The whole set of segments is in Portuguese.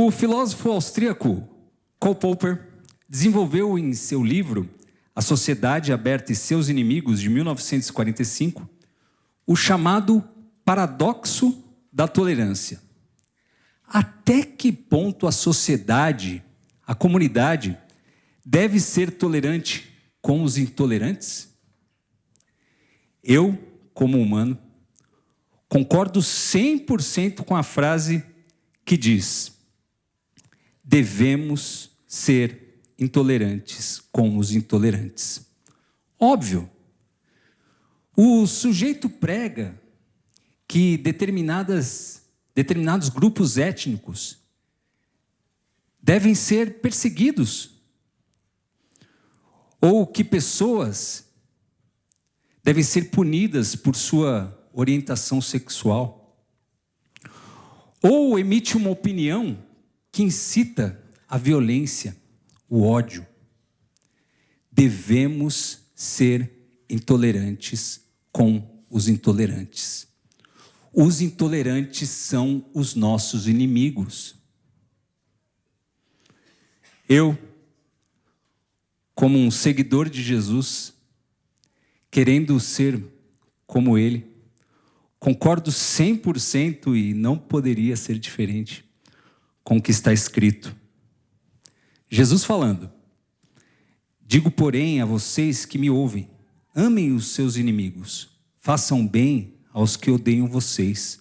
O filósofo austríaco Karl Popper desenvolveu em seu livro A Sociedade Aberta e Seus Inimigos, de 1945, o chamado paradoxo da tolerância. Até que ponto a sociedade, a comunidade, deve ser tolerante com os intolerantes? Eu, como humano, concordo 100% com a frase que diz: devemos ser intolerantes com os intolerantes. Óbvio, o sujeito prega que determinados grupos étnicos devem ser perseguidos, ou que pessoas devem ser punidas por sua orientação sexual, ou emite uma opinião que incita a violência, o ódio. Devemos ser intolerantes com os intolerantes. Os intolerantes são os nossos inimigos. Eu, como um seguidor de Jesus, querendo ser como Ele, concordo 100% e não poderia ser diferente com o que está escrito. Jesus falando: digo, porém, a vocês que me ouvem, amem os seus inimigos, façam bem aos que odeiam vocês,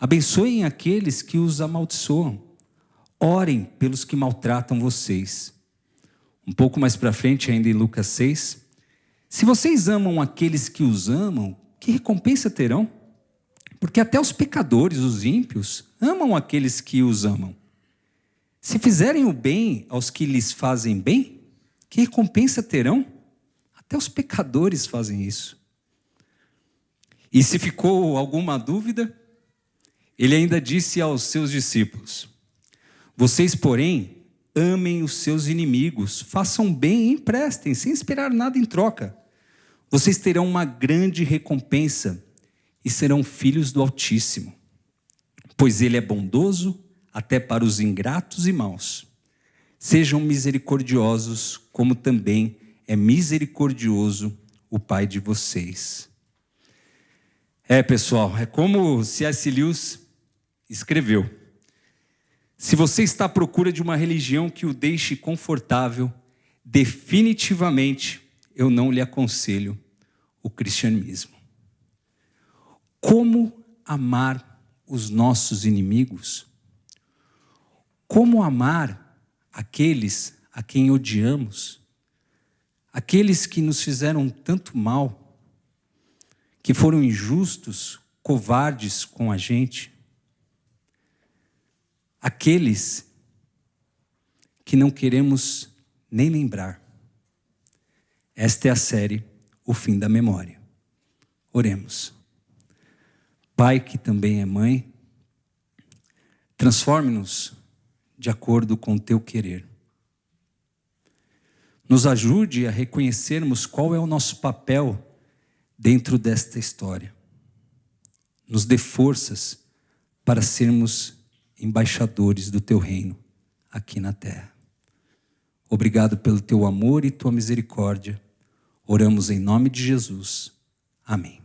abençoem aqueles que os amaldiçoam, orem pelos que maltratam vocês. Um pouco mais para frente, ainda em Lucas 6, se vocês amam aqueles que os amam, que recompensa terão? Porque até os pecadores, os ímpios, amam aqueles que os amam. Se fizerem o bem aos que lhes fazem bem, que recompensa terão? Até os pecadores fazem isso. E se ficou alguma dúvida, ele ainda disse aos seus discípulos: vocês, porém, amem os seus inimigos, façam bem e emprestem, sem esperar nada em troca. Vocês terão uma grande recompensa e serão filhos do Altíssimo, pois Ele é bondoso até para os ingratos e maus. Sejam misericordiosos, como também é misericordioso o Pai de vocês. Pessoal, é como C.S. Lewis escreveu: se você está à procura de uma religião que o deixe confortável, definitivamente eu não lhe aconselho o cristianismo. Como amar os nossos inimigos? Como amar aqueles a quem odiamos? Aqueles que nos fizeram tanto mal, que foram injustos, covardes com a gente? Aqueles que não queremos nem lembrar. Esta é a série O Fim da Memória. Oremos. Pai, que também é mãe, transforme-nos de acordo com o teu querer. Nos ajude a reconhecermos qual é o nosso papel dentro desta história. Nos dê forças para sermos embaixadores do teu reino aqui na terra. Obrigado pelo teu amor e tua misericórdia. Oramos em nome de Jesus. Amém.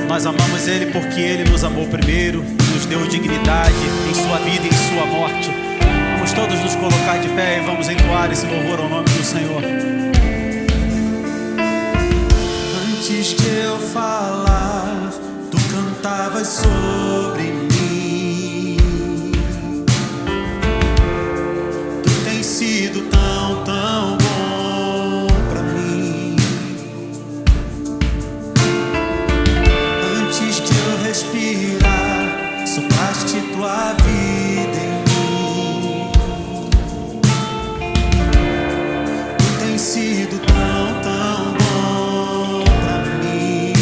Nós amamos Ele porque Ele nos amou primeiro, nos deu dignidade em sua vida e em sua morte. Vamos todos nos colocar de pé e vamos entoar esse louvor ao nome do Senhor. Antes de eu falar, tu cantavas sobre mim. Tu tens sido tão, tão bom pra mim. Antes de eu respirar, sopraste tua vida em mim. Tu tens sido tão, tão bom pra mim.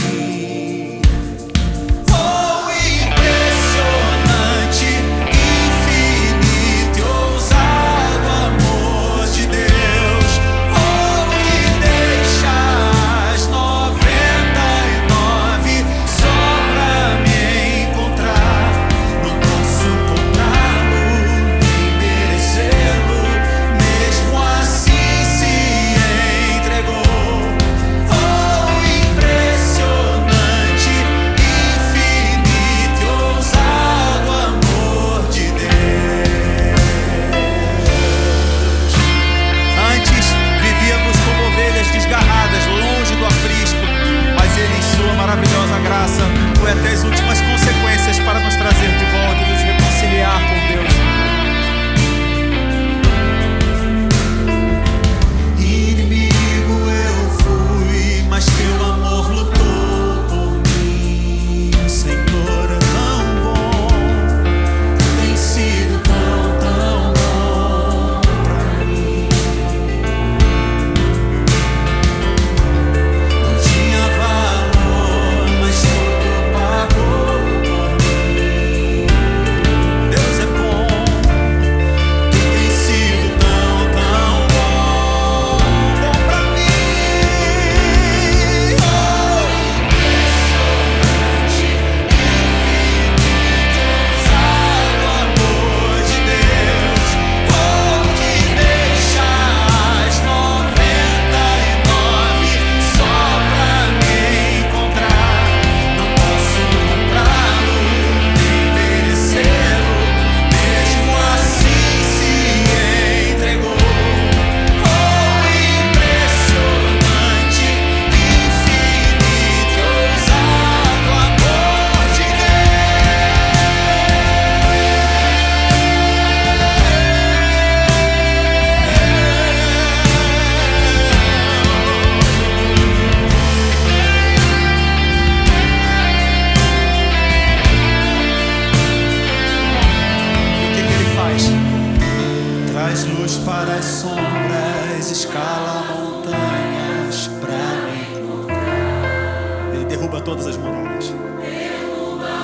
luz para as sombras, escala montanhas pra me encontrar. Ele derruba todas as muralhas.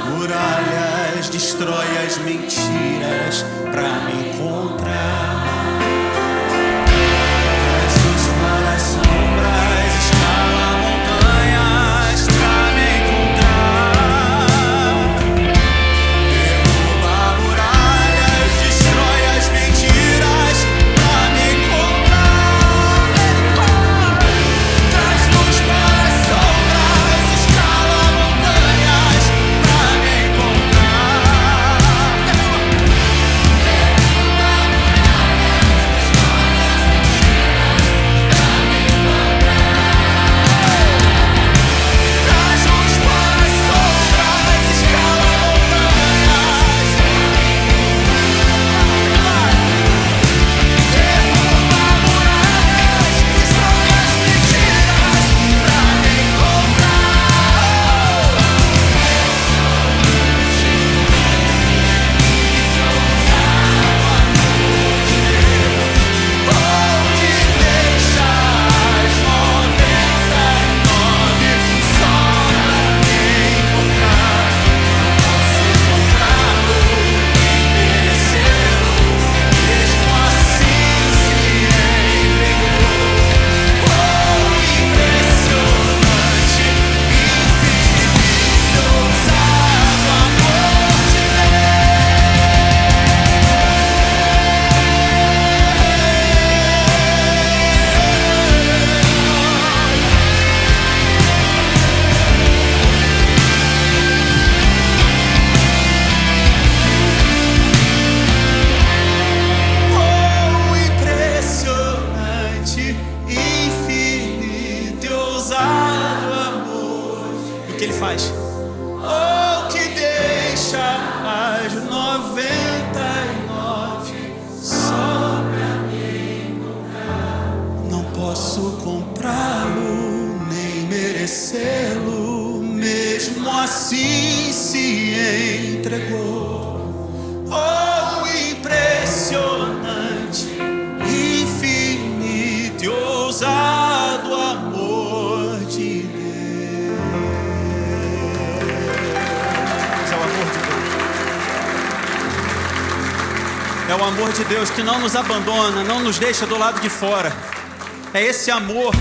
Muralhas, destrói as mentiras pra me encontrar. Traz luz para as sombras, escala montanhas pra me encontrar. Derruba muralhas, destrói as mentiras pra me encontrar. Traz luz para as sombras, escala montanhas pra me encontrar. Traz luz para as sombras, escala montanhas. Derruba muralhas, destrói as mentiras pra me encontrar. Onde deixa as 99 só pra me encontrar? Posso encontrá-lo, merecê-lo, mesmo assim se entregou. Impressionante, infinito, ousado amor de impressionante, infinito e ousado amor. E o que ele faz? Oh, que deixa as 99 só pra me encontrar. Não posso comprá-lo, nem merecê-lo, mesmo assim se entregou. Oh, impressionante, infinito e ousado amor de Deus. É o amor de Deus. É o amor de Deus que não nos abandona, não nos deixa do lado de fora. É esse amor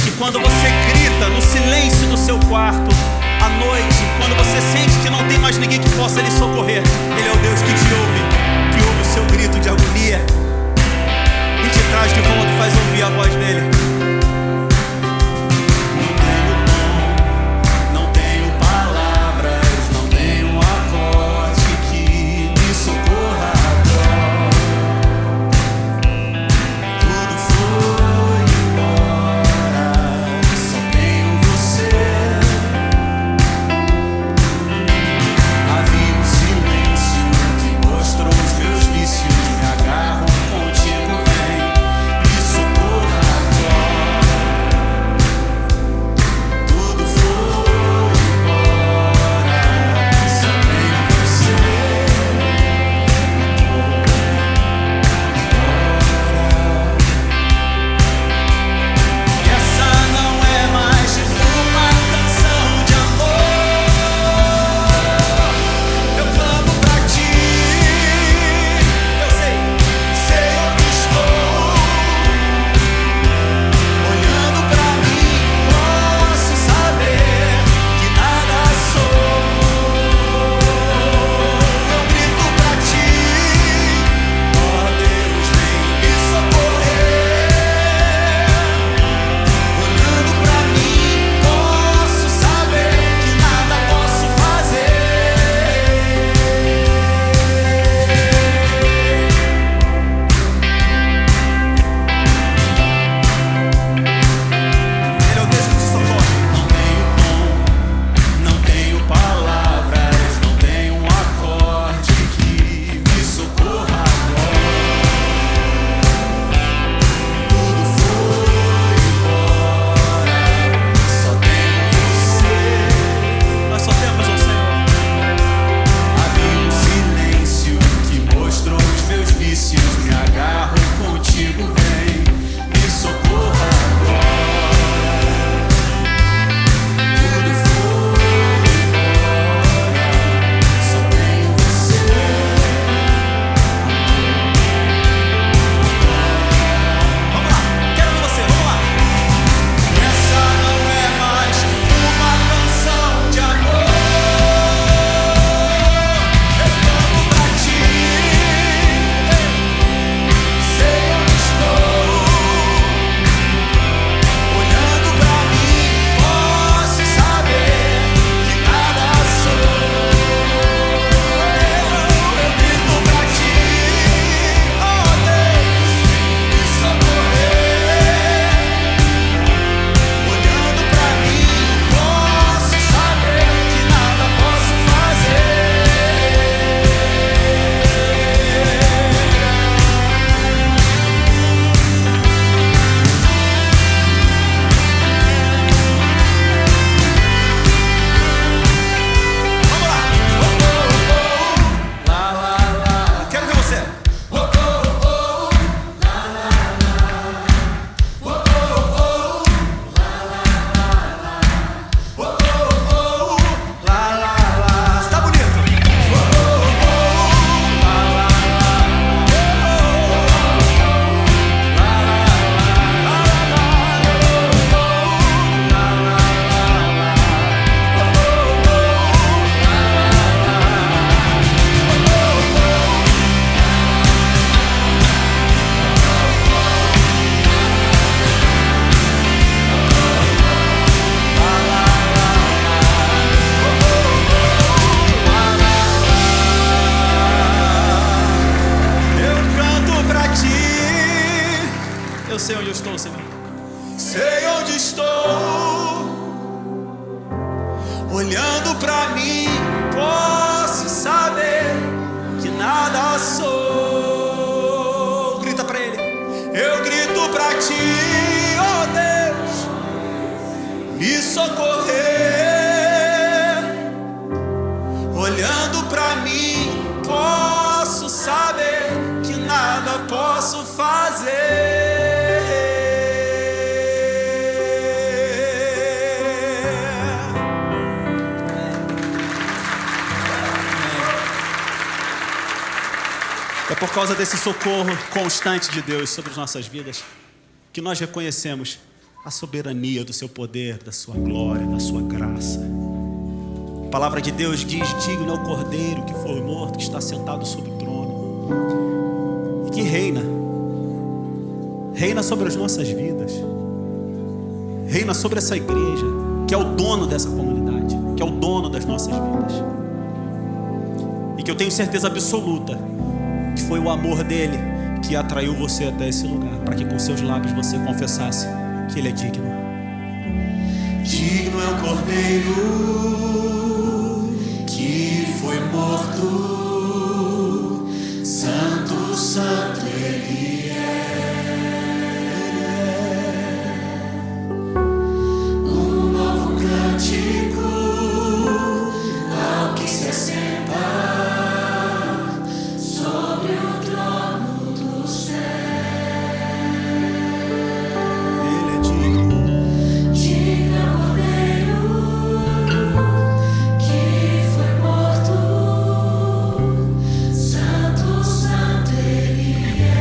que quando você grita no silêncio do seu quarto, à noite, quando você sente que não tem mais ninguém que possa lhe socorrer, Ele é o Deus que te ouve o seu grito de agonia e te traz de volta e faz ouvir a voz dele. Não tenho palavras, não tenho acorde que me socorra agora. Tudo foi embora, só tenho você. Havia um silêncio que mostrou os meus vícios, me agarro contigo, vem me socorra agora. Tudo foi embora, só tenho você. E essa não é mais uma canção de amor. Eu clamo pra ti, eu sei onde estou. Olhando pra mim, posso saber que nada sou. Eu grito pra ti, ó Deus, vem me socorrer. Olhando pra mim, posso saber que nada posso fazer. Ele é o Deus que te socorre. Não tenho tom, não tenho palavras, não tenho um acorde que me socorra agora. Tudo foi embora, só tenho você. Nós só temos um Senhor. Havia um silêncio que mostrou os meus vícios, me agarro contigo. contigo vem, me socorra agora. Tudo foi embora, só tenho você. Vamos lá, quero ver você, vamos lá. Essa não é mais uma canção de amor. Eu canto pra ti, sei onde estou. Olhando pra mim, posso saber que nada sou. Eu grito pra ti, oh Deus, me socorrer. Olhando pra mim, posso saber que nada posso fazer. Vamos lá! Lá, lá, lá. Quero ver você. Lá, lá, lá. Está bonito. Lá, lá, eu canto pra ti. Eu sei onde eu estou, Senhor. Sei onde estou. Olhando pra mim, posso saber que nada sou. Grita pra ele. Eu grito pra ti, oh Deus, me socorrer. Olhando pra mim, posso saber que nada posso fazer. É por causa desse socorro constante de Deus sobre as nossas vidas que nós reconhecemos a soberania do seu poder, da sua glória, da sua graça. A palavra de Deus diz: digno é o Cordeiro que foi morto, que está sentado sobre o trono e que reina sobre as nossas vidas, reina sobre essa igreja, que é o dono dessa comunidade, que é o dono das nossas vidas, e que eu tenho certeza absoluta que foi o amor dele que atraiu você até esse lugar, para que com seus lábios você confessasse que ele é digno. Digno é o Cordeiro que foi morto, santo, santo ele é. Um novo cântico ao que se assenta sobre o trono do céu. Ele é digno. Digno é o Cordeiro que foi morto, santo, santo ele é.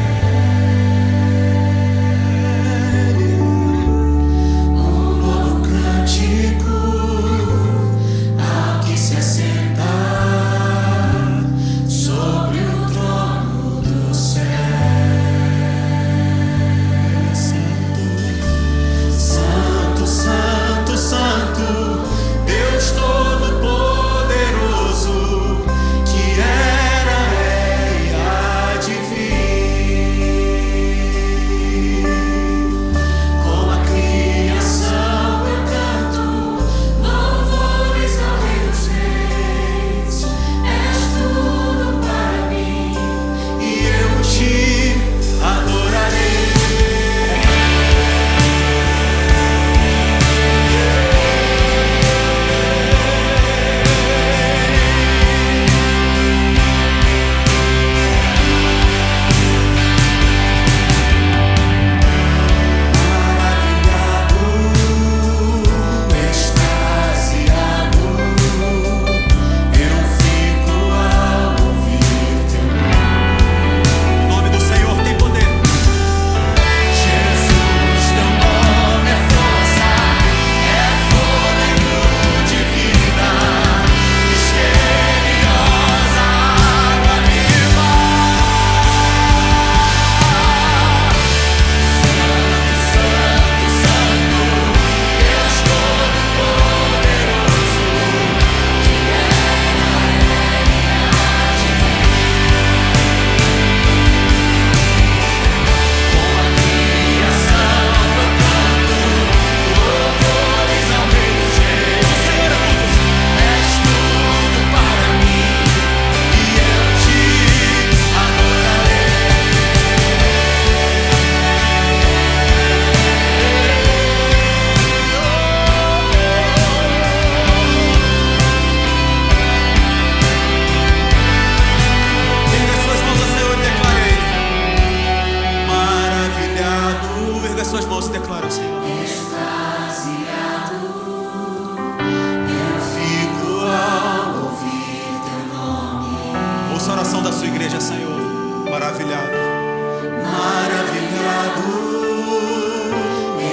maravilhado. Maravilhado,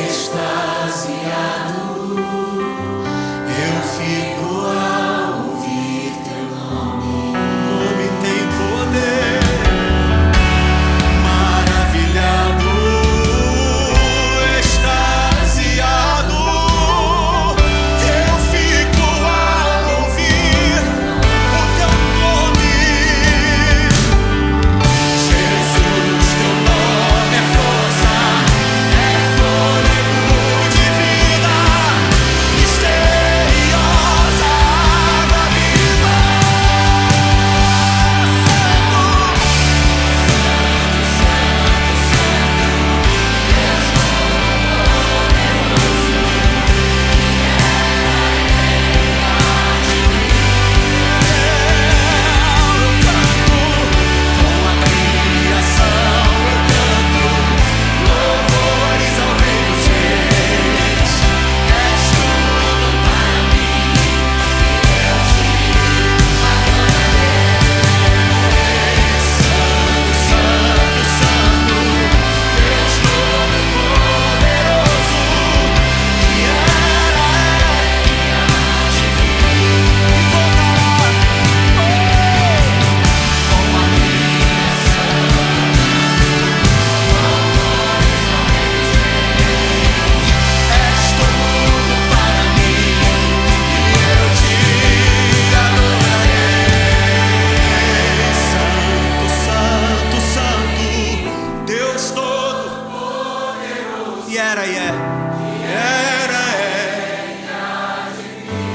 extasiado, eu fico ao ouvir teu nome. O nome tem poder. Maravilhado, extasiado, eu fico ao ouvir o teu nome. Jesus, teu nome é força, é fôlego de vida, misteriosa água viva.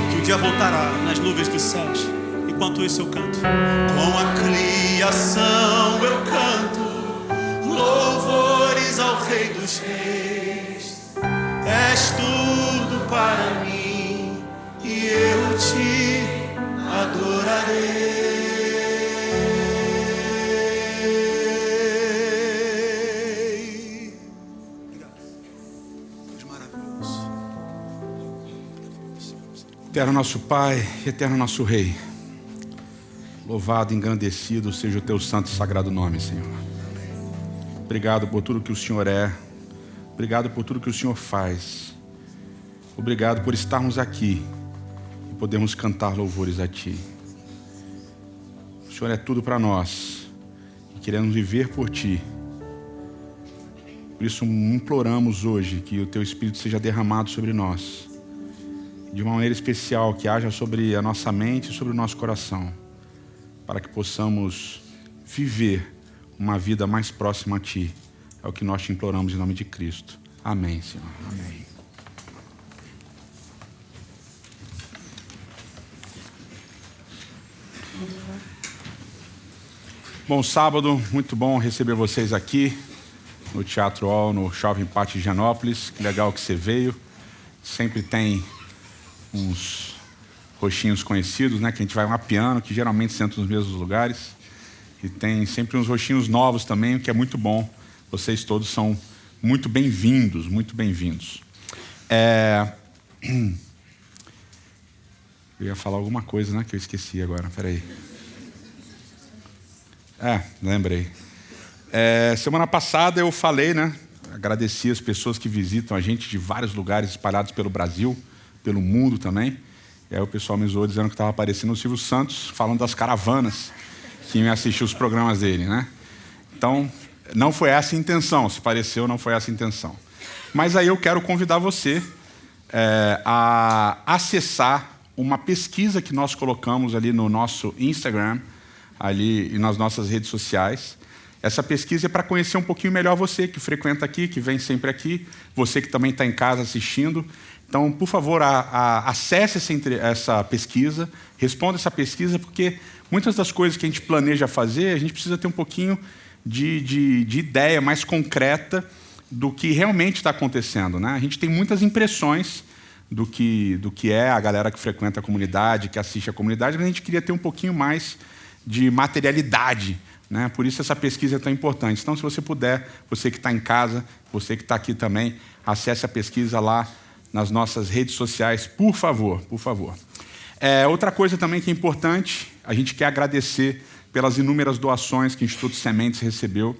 Que o dia voltará nas nuvens dos céus. Enquanto isso eu canto. Com a criação eu canto louvores ao Rei dos Reis. És tudo para mim e eu te adorarei. Deus maravilhoso. Eterno nosso Pai, eterno nosso Rei, louvado e engrandecido seja o teu santo e sagrado nome, Senhor. Obrigado por tudo que o Senhor é, obrigado por tudo que o Senhor faz, obrigado por estarmos aqui e podermos cantar louvores a Ti. O Senhor é tudo para nós e queremos viver por Ti. Por isso imploramos hoje que o Teu Espírito seja derramado sobre nós, de uma maneira especial, que haja sobre a nossa mente e sobre o nosso coração, para que possamos viver uma vida mais próxima a Ti. É o que nós te imploramos em nome de Cristo. Amém, Senhor. Amém. Bom sábado, muito bom receber vocês aqui no Teatro All, no Shopping Pátio de Higienópolis. Que legal que você veio. Sempre tem uns rostinhos conhecidos, né, que a gente vai mapeando, que geralmente sentam nos mesmos lugares. E tem sempre uns rostinhos novos também, o que é muito bom. Vocês todos são muito bem-vindos, muito bem-vindos. Eu ia falar alguma coisa, né, que eu esqueci agora, peraí. Lembrei. Semana passada eu falei, né, agradeci as pessoas que visitam a gente de vários lugares espalhados pelo Brasil, pelo mundo também. E aí o pessoal me zoou dizendo que estava aparecendo o Silvio Santos, falando das caravanas que iam assistir os programas dele, né? Então, não foi essa a intenção. Se pareceu, não foi essa a intenção. Mas aí eu quero convidar você a acessar uma pesquisa que nós colocamos ali no nosso Instagram, ali e nas nossas redes sociais. Essa pesquisa é para conhecer um pouquinho melhor você que frequenta aqui, que vem sempre aqui, você que também está em casa assistindo. Então, por favor, acesse essa pesquisa, responda essa pesquisa, porque muitas das coisas que a gente planeja fazer, a gente precisa ter um pouquinho de ideia mais concreta do que realmente está acontecendo, né? A gente tem muitas impressões do que é a galera que frequenta a comunidade, que assiste a comunidade, mas a gente queria ter um pouquinho mais de materialidade, né? Por isso essa pesquisa é tão importante. Então, se você puder, você que está em casa, você que está aqui também, acesse a pesquisa lá nas nossas redes sociais, por favor, por favor. Outra coisa também que é importante, a gente quer agradecer pelas inúmeras doações que o Instituto Sementes recebeu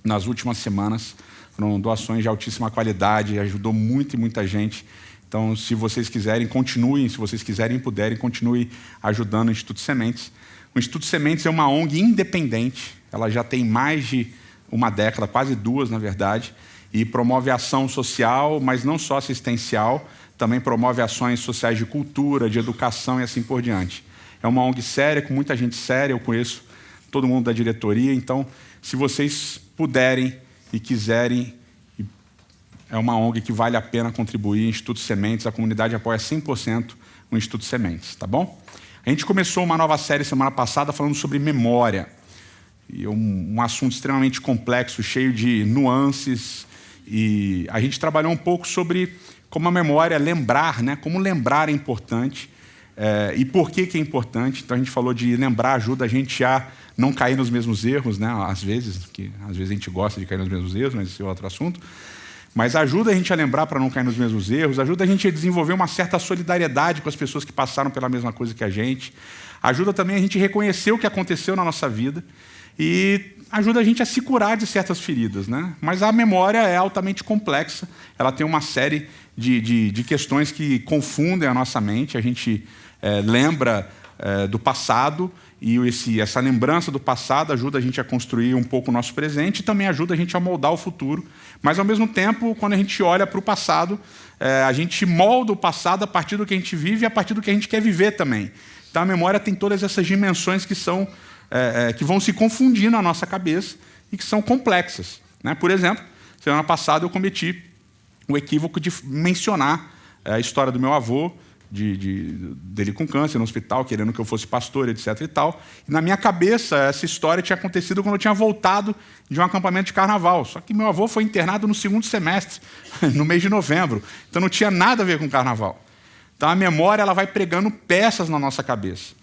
nas últimas semanas. Foram doações de altíssima qualidade, ajudou muito e muita gente. Então, se vocês quiserem, continuem. Se vocês quiserem e puderem, continue ajudando o Instituto Sementes. O Instituto Sementes é uma ONG independente. Ela já tem mais de uma década, quase 2, na verdade, e promove ação social, mas não só assistencial, também promove ações sociais de cultura, de educação e assim por diante. É uma ONG séria, com muita gente séria, eu conheço todo mundo da diretoria, então, se vocês puderem e quiserem, é uma ONG que vale a pena contribuir, Instituto Sementes, a comunidade apoia 100% o Instituto Sementes, tá bom? A gente começou uma nova série semana passada falando sobre memória, e um assunto extremamente complexo, cheio de nuances, e a gente trabalhou um pouco sobre como a memória, lembrar, né? Como lembrar é importante, e por que é importante. Então a gente falou de lembrar ajuda a gente a não cair nos mesmos erros, né? Às vezes a gente gosta de cair nos mesmos erros, mas esse é outro assunto. Mas ajuda a gente a lembrar para não cair nos mesmos erros, ajuda a gente a desenvolver uma certa solidariedade com as pessoas que passaram pela mesma coisa que a gente, ajuda também a gente a reconhecer o que aconteceu na nossa vida e ajuda a gente a se curar de certas feridas, né? Mas a memória é altamente complexa, ela tem uma série de questões que confundem a nossa mente, a gente lembra do passado e essa lembrança do passado ajuda a gente a construir um pouco o nosso presente e também ajuda a gente a moldar o futuro. Mas, ao mesmo tempo, quando a gente olha para o passado, a gente molda o passado a partir do que a gente vive e a partir do que a gente quer viver também. Então, a memória tem todas essas dimensões que vão se confundir na nossa cabeça e que são complexas, né? Por exemplo, semana passada eu cometi o equívoco de mencionar a história do meu avô, dele com câncer no hospital, querendo que eu fosse pastor, etc. e tal. E na minha cabeça, essa história tinha acontecido quando eu tinha voltado de um acampamento de carnaval. Só que meu avô foi internado no 2º semestre, no mês de novembro. Então não tinha nada a ver com carnaval. Então a memória ela vai pregando peças na nossa cabeça.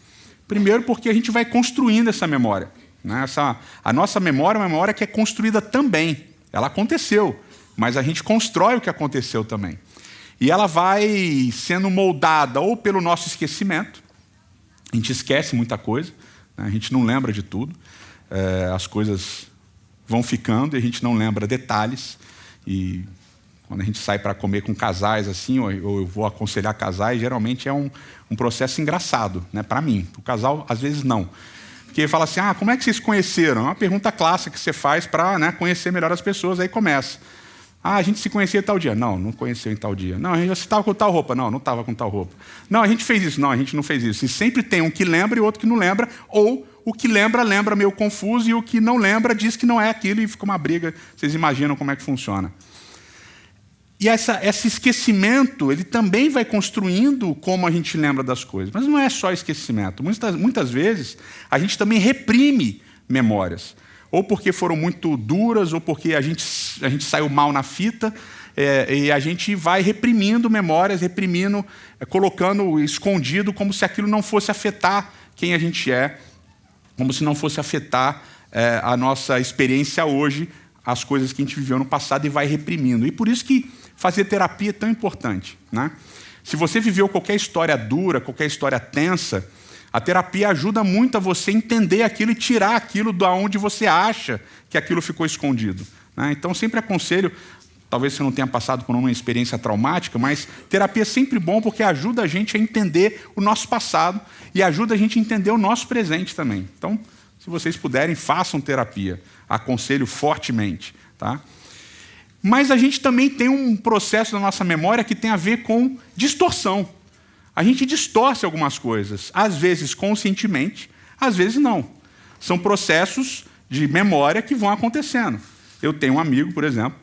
Primeiro porque a gente vai construindo essa memória, né? A nossa memória é uma memória que é construída também. Ela aconteceu, mas a gente constrói o que aconteceu também. E ela vai sendo moldada ou pelo nosso esquecimento, a gente esquece muita coisa, né? A gente não lembra de tudo, as coisas vão ficando e a gente não lembra detalhes. E quando a gente sai para comer com casais, assim, ou eu vou aconselhar casais, geralmente é um processo engraçado, né? Para mim. O casal, às vezes, não. Porque fala assim, como é que vocês se conheceram? É uma pergunta clássica que você faz para, né, conhecer melhor as pessoas, aí começa. A gente se conhecia tal dia. Não conheceu em tal dia. Não, você estava com tal roupa. Não estava com tal roupa. Não, a gente fez isso. Não, a gente não fez isso. E sempre tem um que lembra e outro que não lembra, ou o que lembra meio confuso e o que não lembra diz que não é aquilo e fica uma briga. Vocês imaginam como é que funciona. E esse esquecimento, ele também vai construindo como a gente lembra das coisas. Mas não é só esquecimento. Muitas vezes, a gente também reprime memórias. Ou porque foram muito duras, ou porque a gente saiu mal na fita, e a gente vai reprimindo memórias, colocando escondido, como se aquilo não fosse afetar quem a gente é, como se não fosse afetar a nossa experiência hoje, as coisas que a gente viveu no passado e vai reprimindo. E por isso que fazer terapia é tão importante, né? Se você viveu qualquer história dura, qualquer história tensa, a terapia ajuda muito a você entender aquilo e tirar aquilo de onde você acha que aquilo ficou escondido, né? Então, sempre aconselho, talvez você não tenha passado por uma experiência traumática, mas terapia é sempre bom porque ajuda a gente a entender o nosso passado e ajuda a gente a entender o nosso presente também. Então, se vocês puderem, façam terapia. Aconselho fortemente, tá? Mas a gente também tem um processo na nossa memória que tem a ver com distorção. A gente distorce algumas coisas, às vezes conscientemente, às vezes não. São processos de memória que vão acontecendo. Eu tenho um amigo, por exemplo,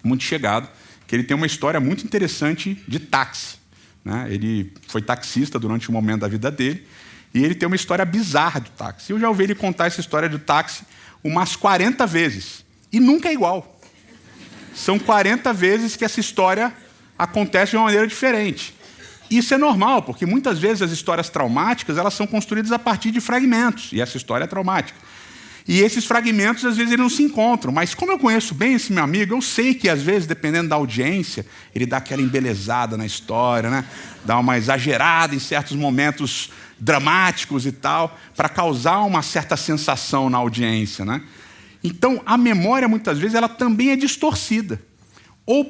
muito chegado, que ele tem uma história muito interessante de táxi, né? Ele foi taxista durante um momento da vida dele e ele tem uma história bizarra de táxi. Eu já ouvi ele contar essa história de táxi umas 40 vezes e nunca é igual. São 40 vezes que essa história acontece de uma maneira diferente. Isso é normal, porque muitas vezes as histórias traumáticas elas são construídas a partir de fragmentos, e essa história é traumática. E esses fragmentos, às vezes, eles não se encontram. Mas como eu conheço bem esse meu amigo, eu sei que, às vezes, dependendo da audiência, ele dá aquela embelezada na história, né? Dá uma exagerada em certos momentos dramáticos e tal, para causar uma certa sensação na audiência, né? Então, a memória, muitas vezes, ela também é distorcida. Ou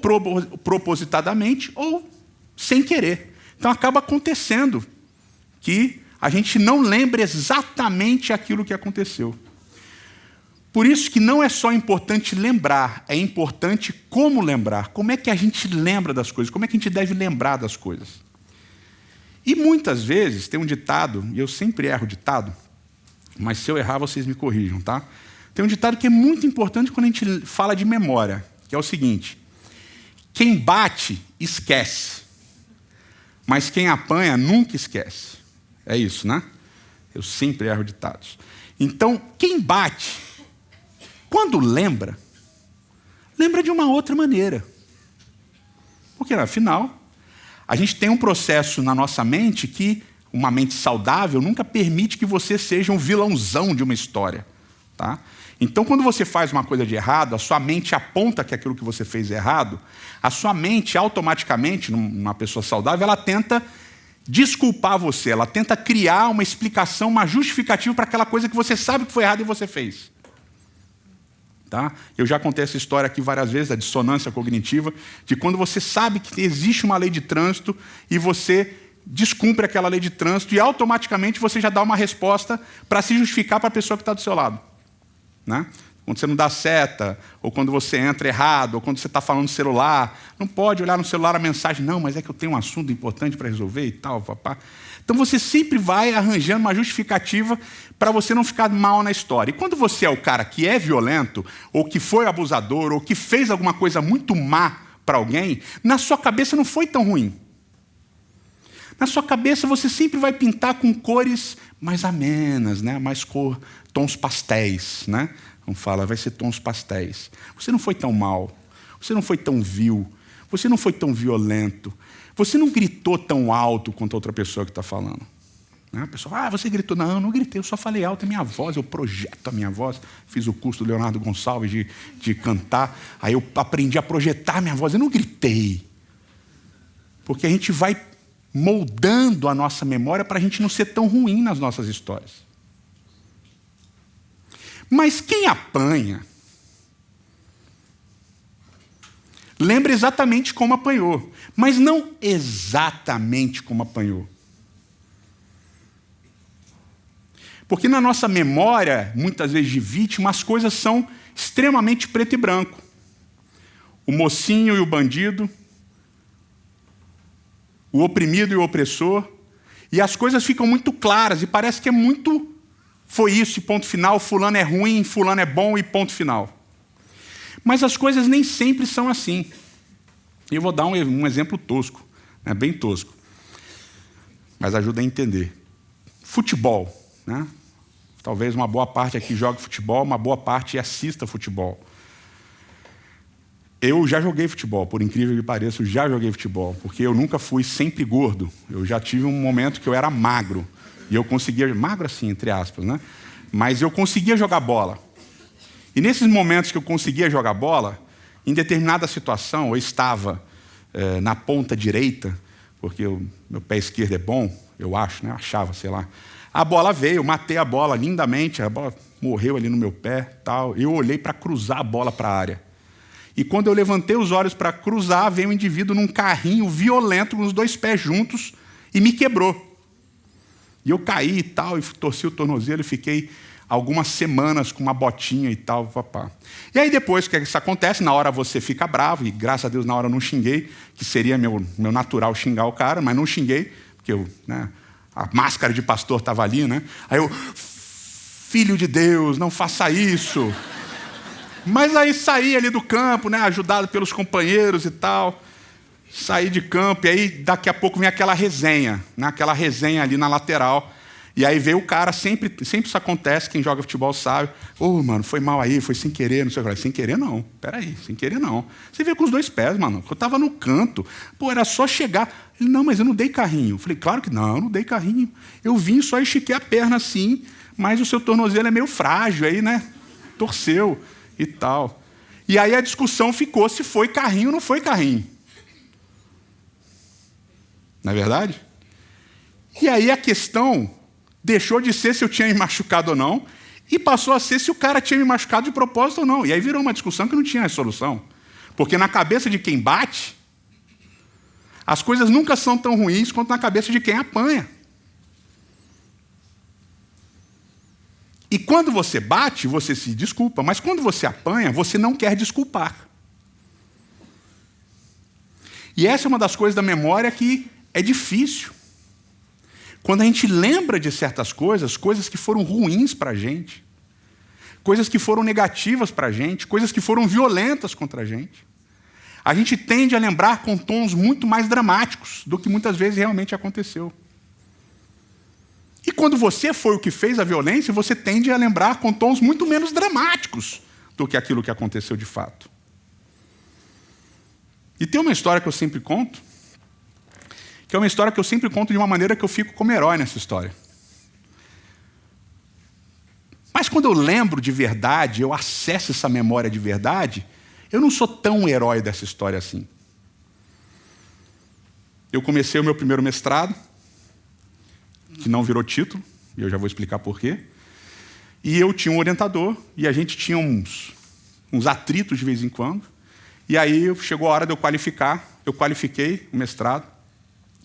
propositadamente, ou sem querer. Então, acaba acontecendo que a gente não lembra exatamente aquilo que aconteceu. Por isso que não é só importante lembrar, é importante como lembrar. Como é que a gente lembra das coisas? Como é que a gente deve lembrar das coisas? E muitas vezes, tem um ditado, e eu sempre erro o ditado, mas se eu errar, vocês me corrijam, tá? Tem um ditado que é muito importante quando a gente fala de memória, que é o seguinte: quem bate, esquece, mas quem apanha, nunca esquece. É isso, né? Eu sempre erro ditados. Então, quem bate, quando lembra de uma outra maneira. Porque, afinal, a gente tem um processo na nossa mente que, uma mente saudável, nunca permite que você seja um vilãozão de uma história. Tá? Então, quando você faz uma coisa de errado, a sua mente aponta que aquilo que você fez é errado, a sua mente, automaticamente, numa pessoa saudável, ela tenta desculpar você, ela tenta criar uma explicação, uma justificativa para aquela coisa que você sabe que foi errada e você fez. Tá? Eu já contei essa história aqui várias vezes, a dissonância cognitiva, de quando você sabe que existe uma lei de trânsito e você descumpre aquela lei de trânsito e automaticamente você já dá uma resposta para se justificar para a pessoa que está do seu lado. Né? Quando você não dá seta, ou quando você entra errado, ou quando você está falando no celular, não pode olhar no celular a mensagem, não, mas é que eu tenho um assunto importante para resolver e tal, papá. Então você sempre vai arranjando uma justificativa para você não ficar mal na história. E quando você é o cara que é violento, ou que foi abusador, ou que fez alguma coisa muito má para alguém, na sua cabeça não foi tão ruim. Na sua cabeça você sempre vai pintar com cores mais amenas, né? Tons pastéis, né? Vamos falar, vai ser tons pastéis. Você não foi tão mal, você não foi tão vil, você não foi tão violento, você não gritou tão alto quanto a outra pessoa que está falando. Né? A pessoa, você gritou. Não, eu não gritei, eu só falei alto, é minha voz, eu projeto a minha voz. Fiz o curso do Leonardo Gonçalves de cantar, aí eu aprendi a projetar a minha voz, eu não gritei. Porque a gente vai moldando a nossa memória para a gente não ser tão ruim nas nossas histórias. Mas quem apanha, lembra exatamente como apanhou, mas não exatamente como apanhou. Porque na nossa memória, muitas vezes de vítima, as coisas são extremamente preto e branco. O mocinho e o bandido, o oprimido e o opressor, e as coisas ficam muito claras, e parece que é muito... Foi isso, e ponto final, fulano é ruim, fulano é bom, e ponto final. Mas as coisas nem sempre são assim. E eu vou dar um exemplo tosco, né? Bem tosco, mas ajuda a entender. Futebol, né? Talvez uma boa parte aqui jogue futebol, uma boa parte assista futebol. Eu já joguei futebol, por incrível que pareça, eu já joguei futebol, porque eu nunca fui sempre gordo. Eu já tive um momento que eu era magro. E eu conseguia, magro assim, entre aspas, né? Mas eu conseguia jogar bola. E nesses momentos que eu conseguia jogar bola, em determinada situação, eu estava na ponta direita, porque meu pé esquerdo é bom, eu acho, né? Eu achava, sei lá. A bola veio, eu matei a bola lindamente, a bola morreu ali no meu pé, tal. Eu olhei para cruzar a bola para a área. E quando eu levantei os olhos para cruzar, veio um indivíduo num carrinho violento, com os dois pés juntos, e me quebrou. E eu caí e tal, e torci o tornozelo e fiquei algumas semanas com uma botinha e tal, papá. E aí depois que isso acontece, na hora você fica bravo, e graças a Deus na hora eu não xinguei, que seria meu natural xingar o cara, mas não xinguei, porque a máscara de pastor estava ali, né? Aí eu, filho de Deus, não faça isso. Mas aí saí ali do campo, né, ajudado pelos companheiros e tal. Saí de campo, e aí daqui a pouco vem aquela resenha, né? Aquela resenha ali na lateral. E aí veio o cara, sempre isso acontece, quem joga futebol sabe. Mano, foi mal aí, foi sem querer, não sei o que. Sem querer não, peraí, sem querer não. Você veio com os dois pés, mano, eu tava no canto. Era só chegar. Ele, não, mas eu não dei carrinho. Eu falei, claro que não, eu não dei carrinho. Eu vim, só estiquei a perna assim, mas o seu tornozelo é meio frágil, aí, né? Torceu e tal. E aí a discussão ficou se foi carrinho ou não foi carrinho. Não é verdade? E aí a questão deixou de ser se eu tinha me machucado ou não, e passou a ser se o cara tinha me machucado de propósito ou não. E aí virou uma discussão que não tinha solução. Porque na cabeça de quem bate, as coisas nunca são tão ruins quanto na cabeça de quem apanha. E quando você bate, você se desculpa, mas quando você apanha, você não quer desculpar. E essa é uma das coisas da memória que é difícil. Quando a gente lembra de certas coisas, coisas que foram ruins para a gente, coisas que foram negativas para a gente, coisas que foram violentas contra a gente tende a lembrar com tons muito mais dramáticos do que muitas vezes realmente aconteceu. E quando você foi o que fez a violência, você tende a lembrar com tons muito menos dramáticos do que aquilo que aconteceu de fato. E tem uma história que eu sempre conto, que é uma história que eu sempre conto de uma maneira que eu fico como herói nessa história. Mas quando eu lembro de verdade, eu acesso essa memória de verdade, eu não sou tão herói dessa história assim. Eu comecei o meu primeiro mestrado, que não virou título, e eu já vou explicar por quê. E eu tinha um orientador, e a gente tinha uns atritos de vez em quando. E aí chegou a hora de eu qualificar. Eu qualifiquei o mestrado,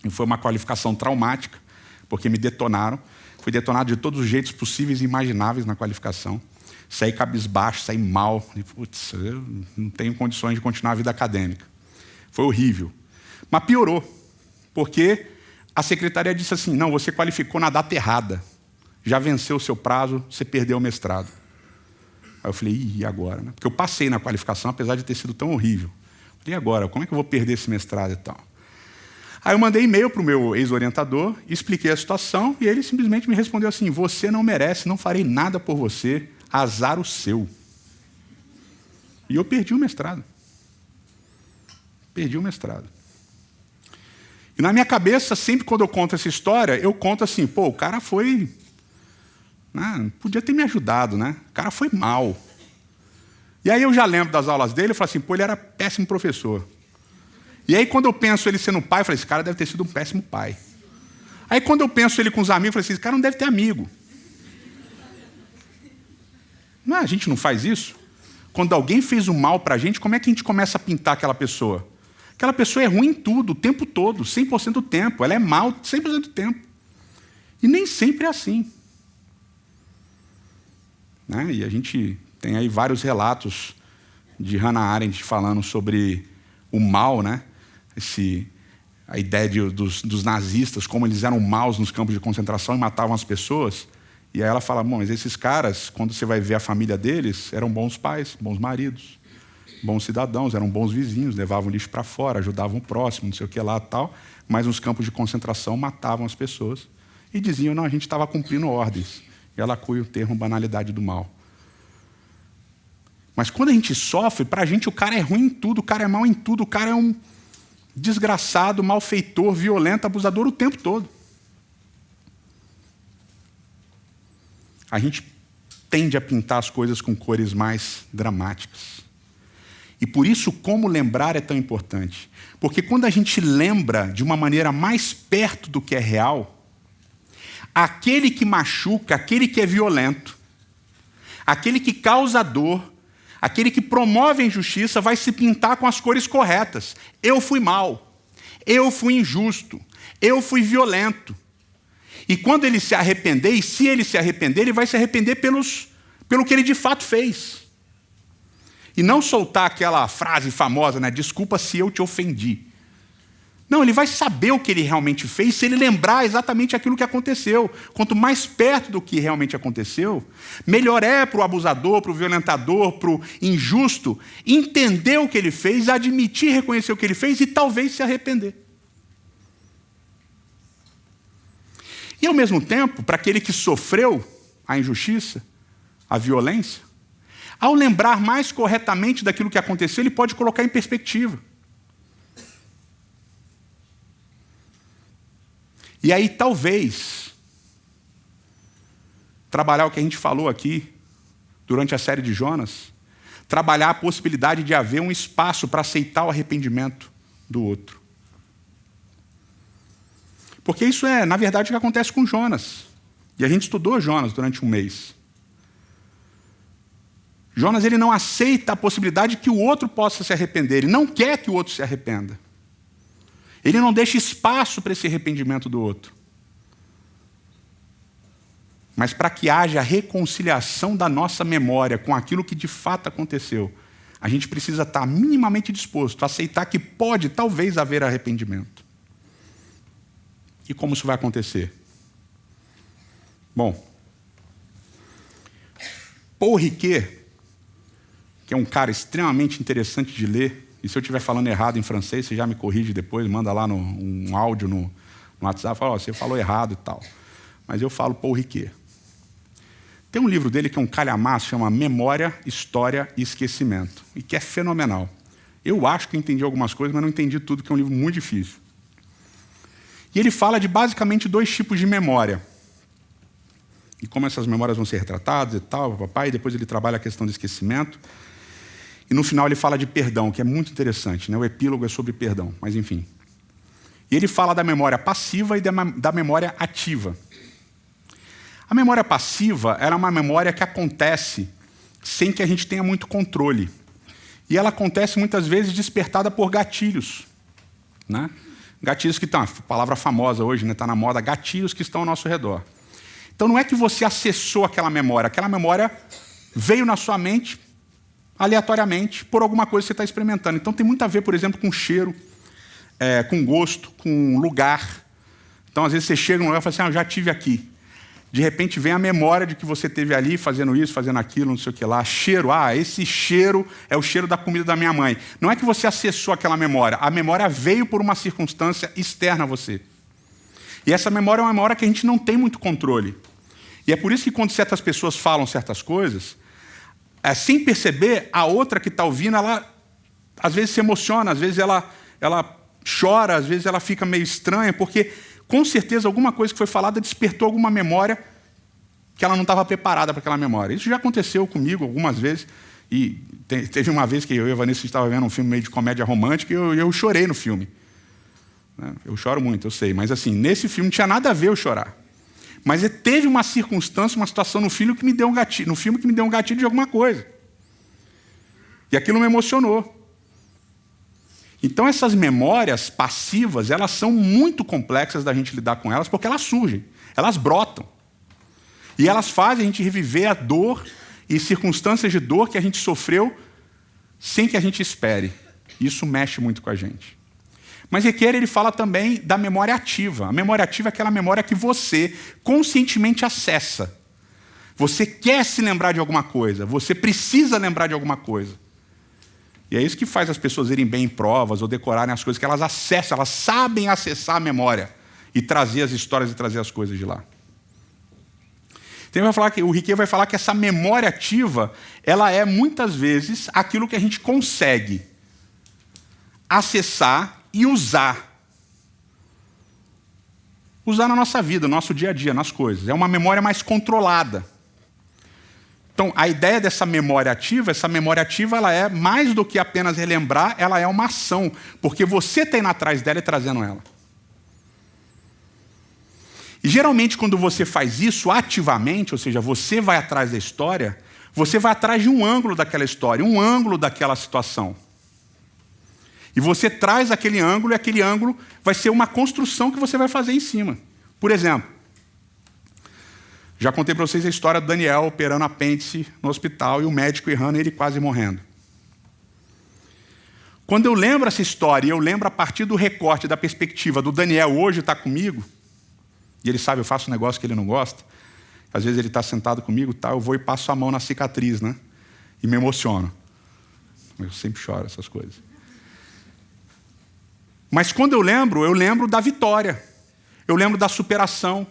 e foi uma qualificação traumática, porque me detonaram. Fui detonado de todos os jeitos possíveis e imagináveis na qualificação. Saí cabisbaixo, saí mal. E, putz, eu não tenho condições de continuar a vida acadêmica. Foi horrível. Mas piorou, porque a secretaria disse assim, não, você qualificou na data errada. Já venceu o seu prazo, você perdeu o mestrado. Aí eu falei, e agora? Porque eu passei na qualificação, apesar de ter sido tão horrível. E agora? Como é que eu vou perder esse mestrado e tal? Aí eu mandei e-mail para o meu ex-orientador, expliquei a situação, e ele simplesmente me respondeu assim, você não merece, não farei nada por você, azar o seu. E eu perdi o mestrado. Perdi o mestrado. E na minha cabeça, sempre quando eu conto essa história, eu conto assim, pô, o cara foi... podia ter me ajudado, né? O cara foi mal. E aí eu já lembro das aulas dele, eu falo assim, pô, ele era péssimo professor. E aí quando eu penso ele sendo pai, eu falo, esse cara deve ter sido um péssimo pai. Aí quando eu penso ele com os amigos, eu falo assim, esse cara não deve ter amigo. Não, a gente não faz isso? Quando alguém fez um mal para a gente, como é que a gente começa a pintar aquela pessoa? Aquela pessoa é ruim em tudo, o tempo todo, 100% do tempo. Ela é mal 100% do tempo. E nem sempre é assim. Né? E a gente tem aí vários relatos de Hannah Arendt falando sobre o mal, né? A ideia dos nazistas, como eles eram maus nos campos de concentração e matavam as pessoas. E aí ela fala, bom, mas esses caras, quando você vai ver a família deles, eram bons pais, bons maridos, bons cidadãos, eram bons vizinhos, levavam lixo para fora, ajudavam o próximo, não sei o que lá e tal, mas nos campos de concentração matavam as pessoas. E diziam, não, a gente estava cumprindo ordens. E ela acuia o termo banalidade do mal. Mas quando a gente sofre, para a gente o cara é ruim em tudo, o cara é mau em tudo, o cara é um desgraçado, malfeitor, violento, abusador o tempo todo. A gente tende a pintar as coisas com cores mais dramáticas. E por isso, como lembrar é tão importante. Porque quando a gente lembra de uma maneira mais perto do que é real, aquele que machuca, aquele que é violento, aquele que causa dor, aquele que promove a injustiça vai se pintar com as cores corretas. Eu fui mal, eu fui injusto, eu fui violento. E quando ele se arrepender, e se ele se arrepender, ele vai se arrepender pelo que ele de fato fez. E não soltar aquela frase famosa, né? Desculpa se eu te ofendi. Não, ele vai saber o que ele realmente fez se ele lembrar exatamente aquilo que aconteceu. Quanto mais perto do que realmente aconteceu, melhor é para o abusador, para o violentador, para o injusto, entender o que ele fez, admitir, reconhecer o que ele fez e talvez se arrepender. E, ao mesmo tempo, para aquele que sofreu a injustiça, a violência, ao lembrar mais corretamente daquilo que aconteceu, ele pode colocar em perspectiva. E aí, talvez, trabalhar o que a gente falou aqui durante a série de Jonas, trabalhar a possibilidade de haver um espaço para aceitar o arrependimento do outro. Porque isso é, na verdade, o que acontece com Jonas. E a gente estudou Jonas durante um mês. Jonas, ele não aceita a possibilidade que o outro possa se arrepender. Ele não quer que o outro se arrependa. Ele não deixa espaço para esse arrependimento do outro. Mas para que haja reconciliação da nossa memória com aquilo que de fato aconteceu, a gente precisa estar minimamente disposto a aceitar que pode, talvez, haver arrependimento. E como isso vai acontecer? Bom, Paul Ricoeur, que é um cara extremamente interessante de ler, e se eu estiver falando errado em francês, você já me corrige depois, manda lá um áudio no WhatsApp, fala, você falou errado e tal. Mas eu falo Paul Ricoeur. Tem um livro dele que é um calhamaço, chama Memória, História e Esquecimento, e que é fenomenal. Eu acho que entendi algumas coisas, mas não entendi tudo, que é um livro muito difícil. E ele fala de basicamente 2 tipos de memória. E como essas memórias vão ser retratadas e tal, papai, e depois ele trabalha a questão do esquecimento. E no final ele fala de perdão, que é muito interessante, né? O epílogo é sobre perdão, mas enfim. E ele fala da memória passiva e da memória ativa. A memória passiva era uma memória que acontece sem que a gente tenha muito controle. E ela acontece muitas vezes despertada por gatilhos, né? Gatilhos que estão, palavra famosa hoje, né? Está na moda, gatilhos que estão ao nosso redor. Então não é que você acessou aquela memória veio na sua mente aleatoriamente por alguma coisa que você está experimentando. Então tem muito a ver, por exemplo, com cheiro, com gosto, com lugar. Então às vezes você chega num lugar e fala assim, eu já estive aqui. De repente vem a memória de que você esteve ali fazendo isso, fazendo aquilo, não sei o que lá. Cheiro, esse cheiro é o cheiro da comida da minha mãe. Não é que você acessou aquela memória. A memória veio por uma circunstância externa a você. E essa memória é uma memória que a gente não tem muito controle. E é por isso que quando certas pessoas falam certas coisas, sem perceber, a outra que está ouvindo, ela às vezes se emociona, às vezes ela chora, às vezes ela fica meio estranha, porque com certeza alguma coisa que foi falada despertou alguma memória que ela não estava preparada para aquela memória. Isso já aconteceu comigo algumas vezes. E teve uma vez que eu e a Vanessa estava vendo um filme meio de comédia romântica e eu chorei no filme. Eu choro muito, eu sei. Mas assim, nesse filme não tinha nada a ver eu chorar. Mas teve uma circunstância, uma situação no filme que me deu um gatilho de alguma coisa. E aquilo me emocionou. Então essas memórias passivas, elas são muito complexas da gente lidar com elas, porque elas surgem, elas brotam. E elas fazem a gente reviver a dor e circunstâncias de dor que a gente sofreu sem que a gente espere. Isso mexe muito com a gente. Mas Ricoeur, ele fala também da memória ativa. A memória ativa é aquela memória que você conscientemente acessa. Você quer se lembrar de alguma coisa, você precisa lembrar de alguma coisa. E é isso que faz as pessoas irem bem em provas ou decorarem as coisas, que elas acessam, elas sabem acessar a memória e trazer as histórias e trazer as coisas de lá. Então, o Ricoeur vai falar que essa memória ativa, ela é muitas vezes aquilo que a gente consegue acessar e usar. Usar na nossa vida, no nosso dia a dia, nas coisas. É uma memória mais controlada. Então, a ideia dessa memória ativa ela é mais do que apenas relembrar, ela é uma ação, porque você está indo atrás dela e trazendo ela. E geralmente, quando você faz isso ativamente, ou seja, você vai atrás da história, você vai atrás de um ângulo daquela história, um ângulo daquela situação. E você traz aquele ângulo, e aquele ângulo vai ser uma construção que você vai fazer em cima. Por exemplo, já contei para vocês a história do Daniel operando apêndice no hospital e o médico errando e ele quase morrendo. Quando eu lembro essa história, e eu lembro a partir do recorte, da perspectiva do Daniel hoje está comigo, e ele sabe, eu faço um negócio que ele não gosta, às vezes ele está sentado comigo, eu vou e passo a mão na cicatriz, né? E me emociono. Eu sempre choro essas coisas. Mas quando eu lembro da vitória. Eu lembro da superação.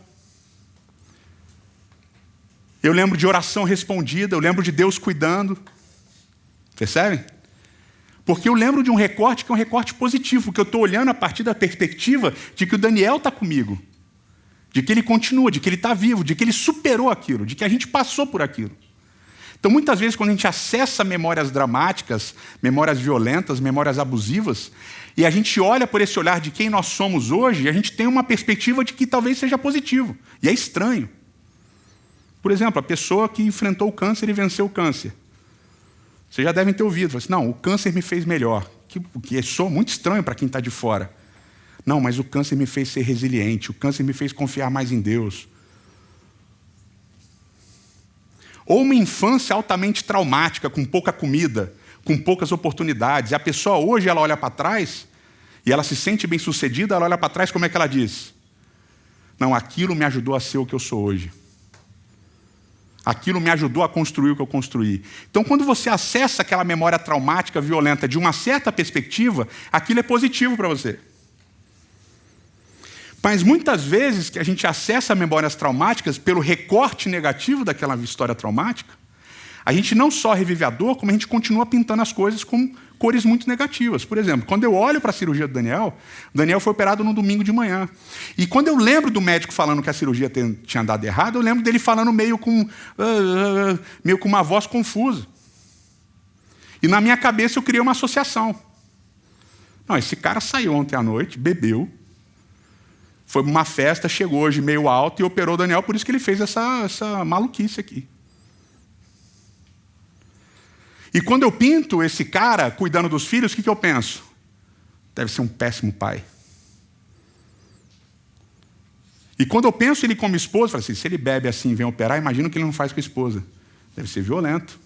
Eu lembro de oração respondida, eu lembro de Deus cuidando. Percebem? Porque eu lembro de um recorte que é um recorte positivo, que eu estou olhando a partir da perspectiva de que o Daniel está comigo. de que ele continua, de que ele está vivo, de que ele superou aquilo, de que a gente passou por aquilo. Então, muitas vezes, quando a gente acessa memórias dramáticas, memórias violentas, memórias abusivas, e a gente olha por esse olhar de quem nós somos hoje, a gente tem uma perspectiva de que talvez seja positivo. E é estranho. Por exemplo, a pessoa que enfrentou o câncer e venceu o câncer. Vocês já devem ter ouvido. Assim, não, o câncer me fez melhor. O que é muito estranho para quem está de fora. Não, mas o câncer me fez ser resiliente. O câncer me fez confiar mais em Deus. Ou uma infância altamente traumática, com pouca comida, com poucas oportunidades. E a pessoa hoje, ela olha para trás e ela se sente bem-sucedida, ela olha para trás, como é que ela diz? Não, aquilo me ajudou a ser o que eu sou hoje. Aquilo me ajudou a construir o que eu construí. Então, quando você acessa aquela memória traumática, violenta, de uma certa perspectiva, aquilo é positivo para você. Mas muitas vezes que a gente acessa memórias traumáticas pelo recorte negativo daquela história traumática, a gente não só revive a dor, como a gente continua pintando as coisas com cores muito negativas. Por exemplo, quando eu olho para a cirurgia do Daniel, o Daniel foi operado no domingo de manhã. E quando eu lembro do médico falando que a cirurgia tinha dado errado, eu lembro dele falando meio com uma voz confusa. E na minha cabeça eu criei uma associação. Não, esse cara saiu ontem à noite, bebeu, foi para uma festa, chegou hoje meio alto e operou o Daniel, por isso que ele fez essa maluquice aqui. E quando eu pinto esse cara cuidando dos filhos, o que eu penso? Deve ser um péssimo pai. E quando eu penso ele como esposa, eu falo assim, se ele bebe assim e vem operar, imagino que ele não faz com a esposa. Deve ser violento.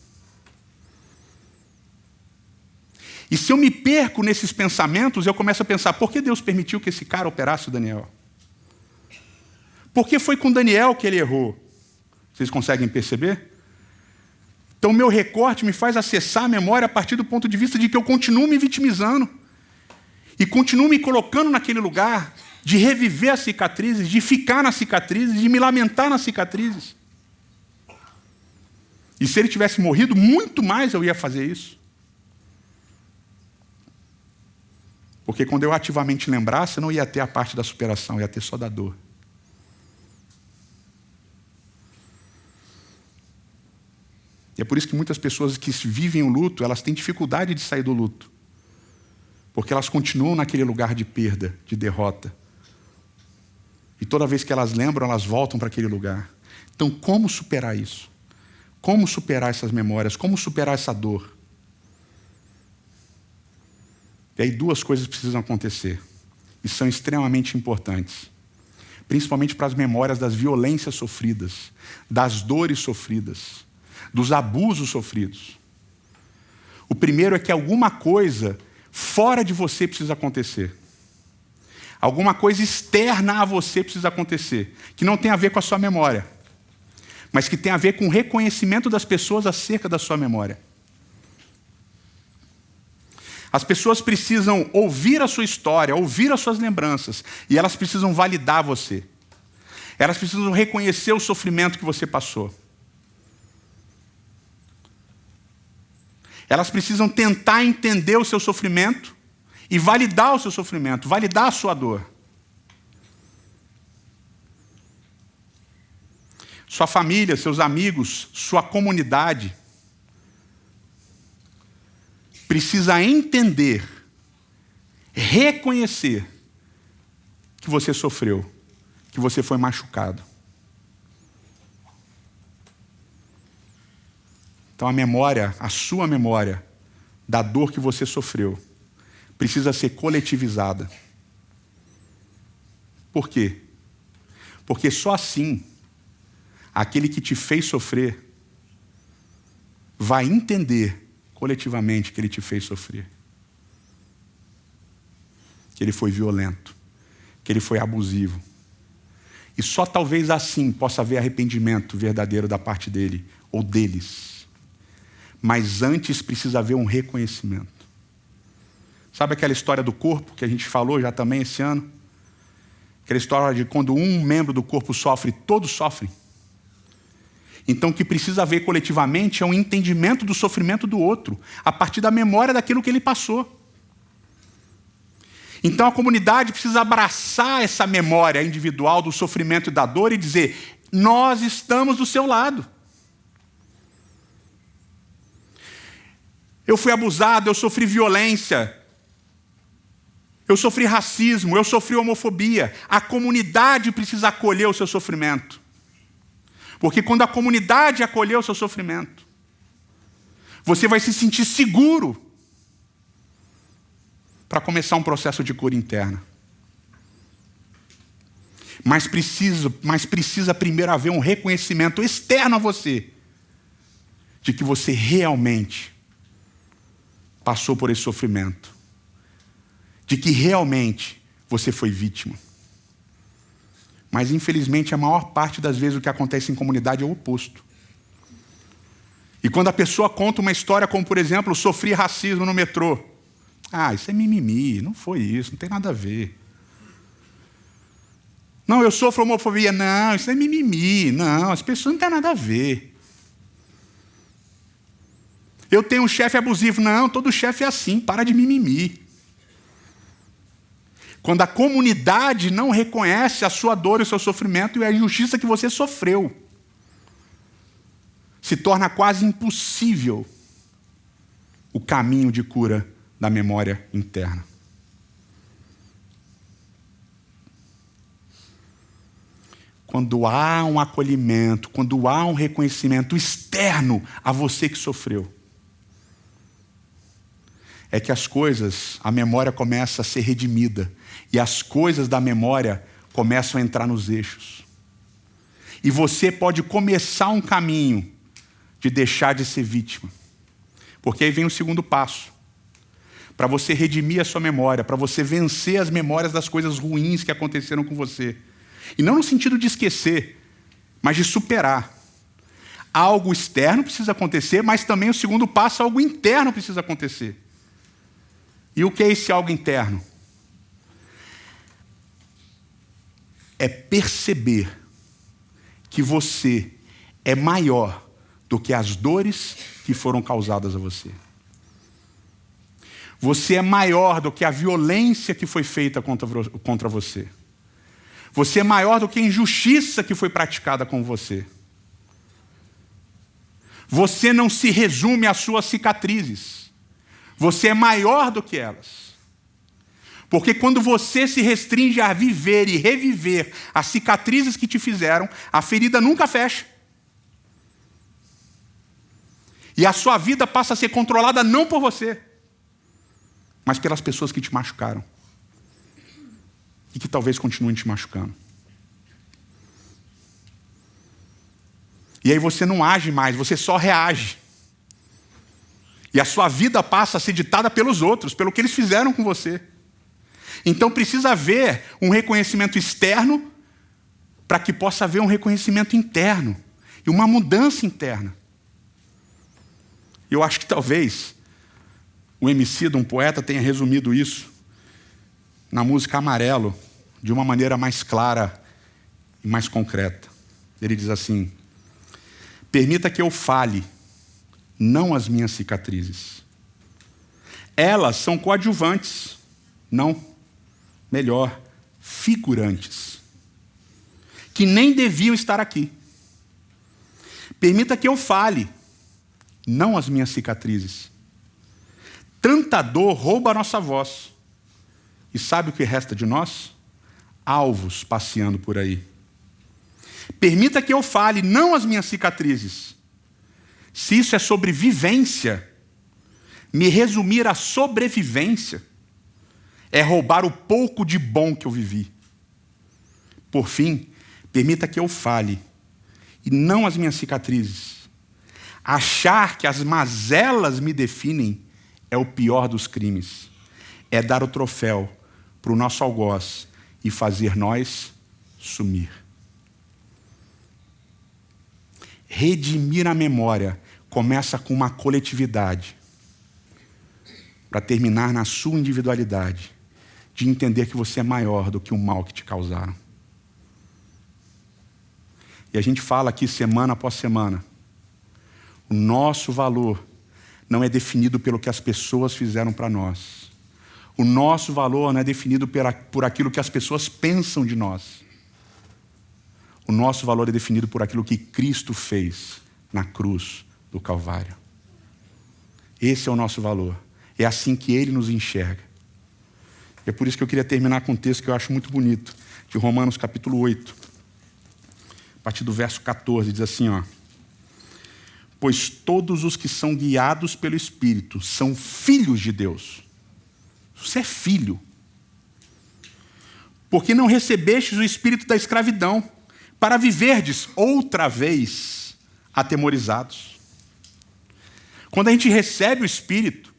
E se eu me perco nesses pensamentos, eu começo a pensar, por que Deus permitiu que esse cara operasse o Daniel? Por que foi com o Daniel que ele errou? Vocês conseguem perceber? Então, o meu recorte me faz acessar a memória a partir do ponto de vista de que eu continuo me vitimizando e continuo me colocando naquele lugar de reviver as cicatrizes, de ficar nas cicatrizes, de me lamentar nas cicatrizes. E se ele tivesse morrido, muito mais eu ia fazer isso. Porque quando eu ativamente lembrasse, não ia ter a parte da superação, ia ter só da dor. E é por isso que muitas pessoas que vivem o luto, elas têm dificuldade de sair do luto. Porque elas continuam naquele lugar de perda, de derrota. E toda vez que elas lembram, elas voltam para aquele lugar. Então, como superar isso? Como superar essas memórias? Como superar essa dor? E aí duas coisas precisam acontecer. E são extremamente importantes. Principalmente para as memórias das violências sofridas, das dores sofridas, dos abusos sofridos. O primeiro é que alguma coisa fora de você precisa acontecer. Alguma coisa externa a você precisa acontecer, que não tem a ver com a sua memória, mas que tem a ver com o reconhecimento das pessoas acerca da sua memória. As pessoas precisam ouvir a sua história, ouvir as suas lembranças, e elas precisam validar você. Elas precisam reconhecer o sofrimento que você passou. Elas precisam tentar entender o seu sofrimento e validar o seu sofrimento, validar a sua dor. Sua família, seus amigos, sua comunidade precisa entender, reconhecer que você sofreu, que você foi machucado. Então a memória, a sua memória da dor que você sofreu, precisa ser coletivizada. Por quê? Porque só assim, aquele que te fez sofrer vai entender coletivamente que ele te fez sofrer. Que ele foi violento, que ele foi abusivo. E só talvez assim possa haver arrependimento verdadeiro da parte dele ou deles. Mas antes precisa haver um reconhecimento. Sabe aquela história do corpo que a gente falou já também esse ano? Aquela história de quando um membro do corpo sofre, todos sofrem. Então o que precisa haver coletivamente é um entendimento do sofrimento do outro, a partir da memória daquilo que ele passou. Então a comunidade precisa abraçar essa memória individual do sofrimento e da dor e dizer: nós estamos do seu lado. Eu fui abusado, eu sofri violência, eu sofri racismo, eu sofri homofobia. A comunidade precisa acolher o seu sofrimento. Porque quando a comunidade acolher o seu sofrimento, você vai se sentir seguro para começar um processo de cura interna. Mas precisa primeiro haver um reconhecimento externo a você de que você realmente passou por esse sofrimento, de que realmente você foi vítima. Mas infelizmente a maior parte das vezes o que acontece em comunidade é o oposto. E quando a pessoa conta uma história como, por exemplo, sofri racismo no metrô. Ah, isso é mimimi, não foi isso, não tem nada a ver. Não, eu sofro homofobia. Não, isso é mimimi. Não, as pessoas não têm nada a ver. Eu tenho um chefe abusivo. Não, todo chefe é assim, para de mimimi. Quando a comunidade não reconhece a sua dor e o seu sofrimento e a injustiça que você sofreu, se torna quase impossível o caminho de cura da memória interna. Quando há um acolhimento, quando há um reconhecimento externo a você que sofreu, é que as coisas, a memória começa a ser redimida e as coisas da memória começam a entrar nos eixos. E você pode começar um caminho de deixar de ser vítima. Porque aí vem o segundo passo. Para você redimir a sua memória, para você vencer as memórias das coisas ruins que aconteceram com você. E não no sentido de esquecer, mas de superar. Algo externo precisa acontecer, mas também o segundo passo, algo interno precisa acontecer. E o que é esse algo interno? É perceber que você é maior do que as dores que foram causadas a você. Você é maior do que a violência que foi feita contra você. Você é maior do que a injustiça que foi praticada com você. Você não se resume às suas cicatrizes. Você é maior do que elas. Porque quando você se restringe a viver e reviver as cicatrizes que te fizeram, a ferida nunca fecha. E a sua vida passa a ser controlada não por você, mas pelas pessoas que te machucaram. E que talvez continuem te machucando. E aí você não age mais, você só reage. E a sua vida passa a ser ditada pelos outros, pelo que eles fizeram com você. Então precisa haver um reconhecimento externo para que possa haver um reconhecimento interno e uma mudança interna. Eu acho que talvez o Emicida, um poeta, tenha resumido isso na música Amarelo de uma maneira mais clara e mais concreta. Ele diz assim: permita que eu fale, não as minhas cicatrizes. Elas são coadjuvantes, não, melhor, figurantes, que nem deviam estar aqui. Permita que eu fale, não as minhas cicatrizes. Tanta dor rouba a nossa voz. E sabe o que resta de nós? Alvos passeando por aí. Permita que eu fale, não as minhas cicatrizes. Se isso é sobre vivência, me resumir à sobrevivência é roubar o pouco de bom que eu vivi. Por fim, permita que eu fale, e não as minhas cicatrizes. Achar que as mazelas me definem é o pior dos crimes. É dar o troféu para o nosso algoz e fazer nós sumir. Redimir a memória começa com uma coletividade, para terminar na sua individualidade, de entender que você é maior do que o mal que te causaram. E a gente fala aqui semana após semana, o nosso valor não é definido pelo que as pessoas fizeram para nós. O nosso valor não é definido por aquilo que as pessoas pensam de nós. O nosso valor é definido por aquilo que Cristo fez na cruz do Calvário. Esse é o nosso valor. É assim que Ele nos enxerga. E é por isso que eu queria terminar com um texto que eu acho muito bonito, de Romanos capítulo 8, a partir do verso 14, diz assim, ó: pois todos os que são guiados pelo Espírito são filhos de Deus. Você é filho. Porque não recebestes o espírito da escravidão, para viverdes outra vez atemorizados. Quando a gente recebe o Espírito,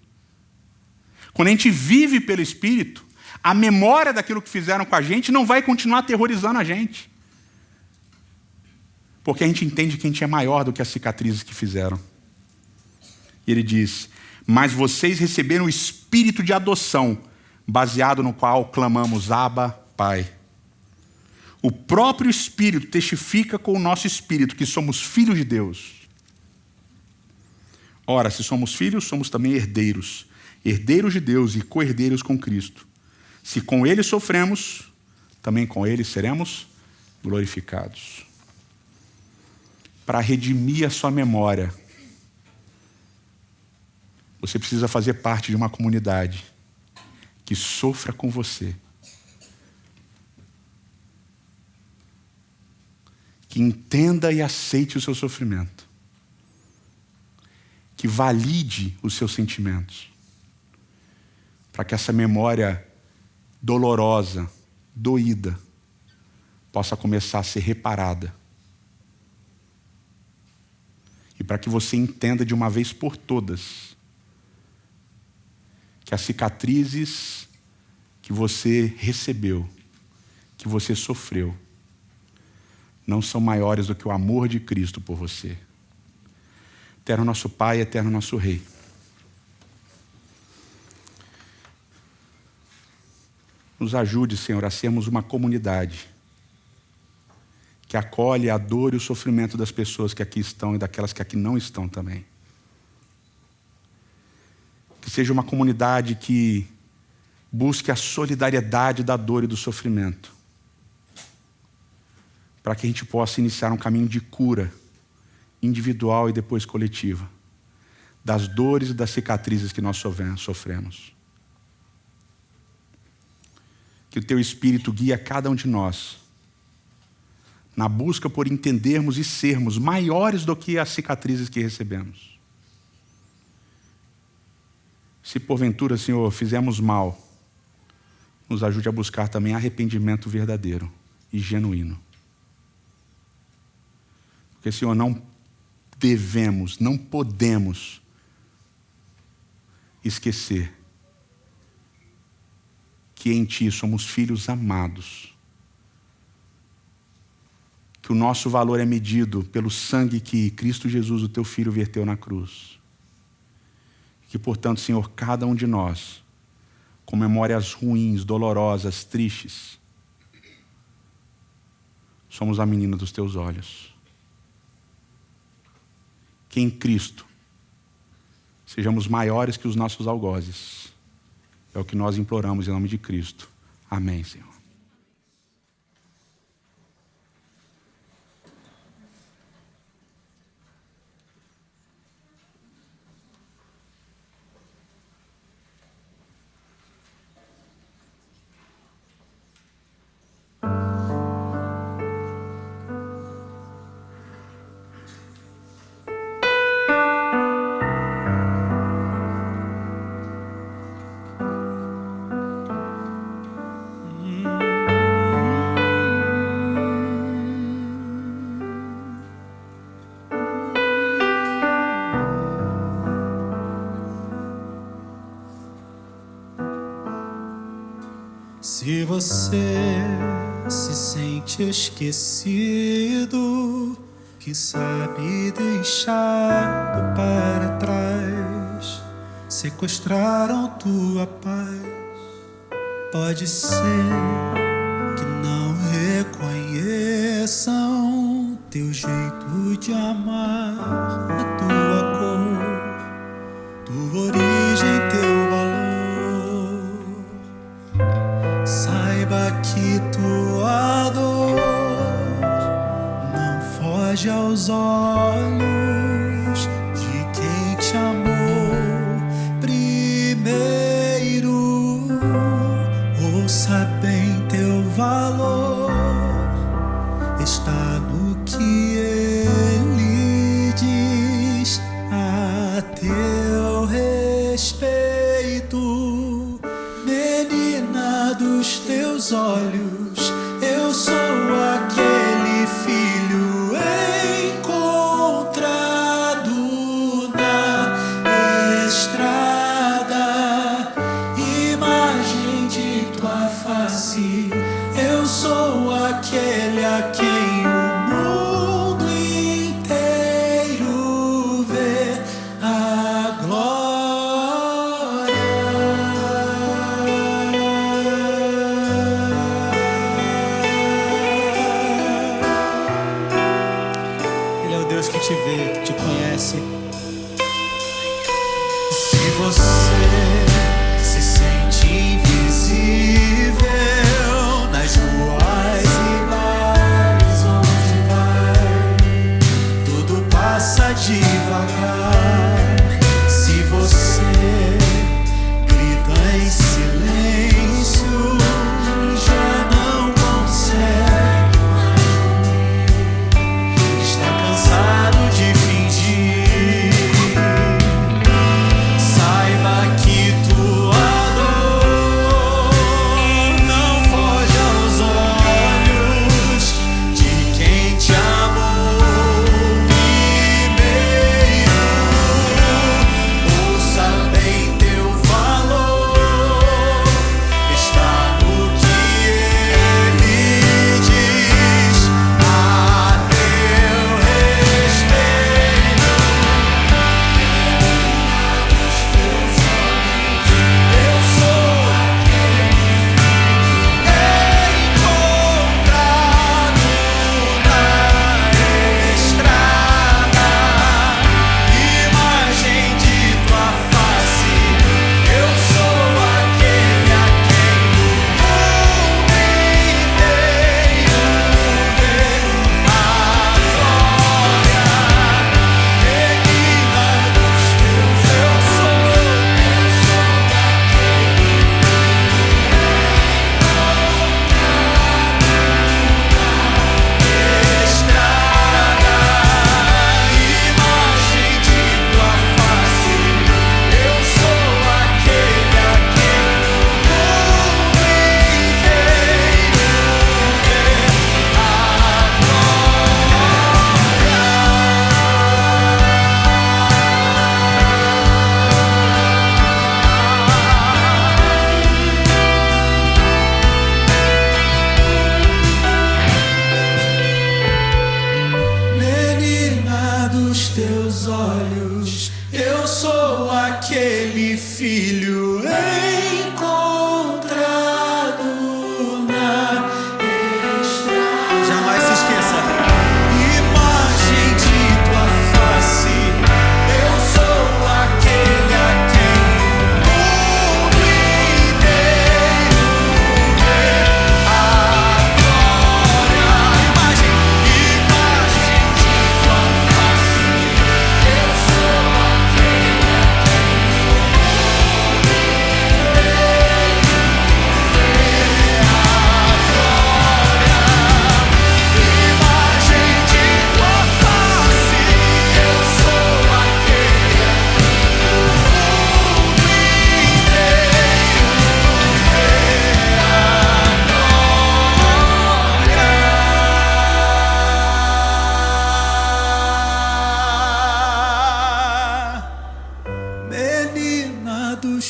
quando a gente vive pelo Espírito, a memória daquilo que fizeram com a gente não vai continuar aterrorizando a gente. Porque a gente entende que a gente é maior do que as cicatrizes que fizeram. E ele diz: mas vocês receberam o espírito de adoção, baseado no qual clamamos, Abba, Pai. O próprio Espírito testifica com o nosso espírito que somos filhos de Deus. Ora, se somos filhos, somos também herdeiros. Herdeiros de Deus e co-herdeiros com Cristo. Se com Ele sofremos, também com Ele seremos glorificados. Para redimir a sua memória, você precisa fazer parte de uma comunidade que sofra com você, que entenda e aceite o seu sofrimento, que valide os seus sentimentos, para que essa memória dolorosa, doída, possa começar a ser reparada. E para que você entenda de uma vez por todas que as cicatrizes que você recebeu, que você sofreu, não são maiores do que o amor de Cristo por você. Eterno nosso Pai, eterno nosso Rei. Nos ajude, Senhor, a sermos uma comunidade que acolhe a dor e o sofrimento das pessoas que aqui estão e daquelas que aqui não estão também. Que seja uma comunidade que busque a solidariedade da dor e do sofrimento, para que a gente possa iniciar um caminho de cura individual e depois coletiva, das dores e das cicatrizes que nós sofremos. Que o Teu Espírito guie a cada um de nós na busca por entendermos e sermos maiores do que as cicatrizes que recebemos. Se porventura, Senhor, fizemos mal, nos ajude a buscar também arrependimento verdadeiro e genuíno. Porque, Senhor, não devemos, não podemos esquecer que em Ti somos filhos amados, que o nosso valor é medido pelo sangue que Cristo Jesus, o Teu Filho, verteu na cruz. Que, portanto, Senhor, cada um de nós, com memórias ruins, dolorosas, tristes, somos a menina dos Teus olhos. Que em Cristo sejamos maiores que os nossos algozes. É o que nós imploramos em nome de Cristo. Amém, Senhor. Se você se sente esquecido, que sabe deixado para trás, sequestraram tua paz. Pode ser que não reconheçam teu jeito de amar, a tua cor, tua origem, teu valor. que tua dor não foge aos olhos de quem te amou primeiro. Ouça bem, teu valor está no que ele diz a teu respeito. Menina dos teus olhos, eu sou aquele filho encontrado na estrada, imagem de tua face. Eu sou aquele a quem o mundo inteiro vê a glória. Ele é o Deus que te vê, que te conhece. Se você se sente invisível nas ruas e bares onde vai, tudo passa devagar. Se você grita em silêncio e já não consegue mais, está cansado de fingir, saiba que tua dor não foge aos olhos de quem te amou primeiro. Ouça bem, teu valor está no que ele diz a teu respeito. Eu sou encontrado na estrada, imagem de tua face. Eu sou aquele a quem o mundo inteiro vê a glória. Menina dos teus, eu sou estrada, imagem de tua face. Eu sou aquele a quem o mundo inteiro vê a Menina dos teus olhos, eu sou aquele filho encontrado na estrada. Jamais se esqueça. Imagem de tua face. Eu sou aquele a quem o mundo inteiro vê a glória. Imagem de tua face. Eu sou aquele a quem o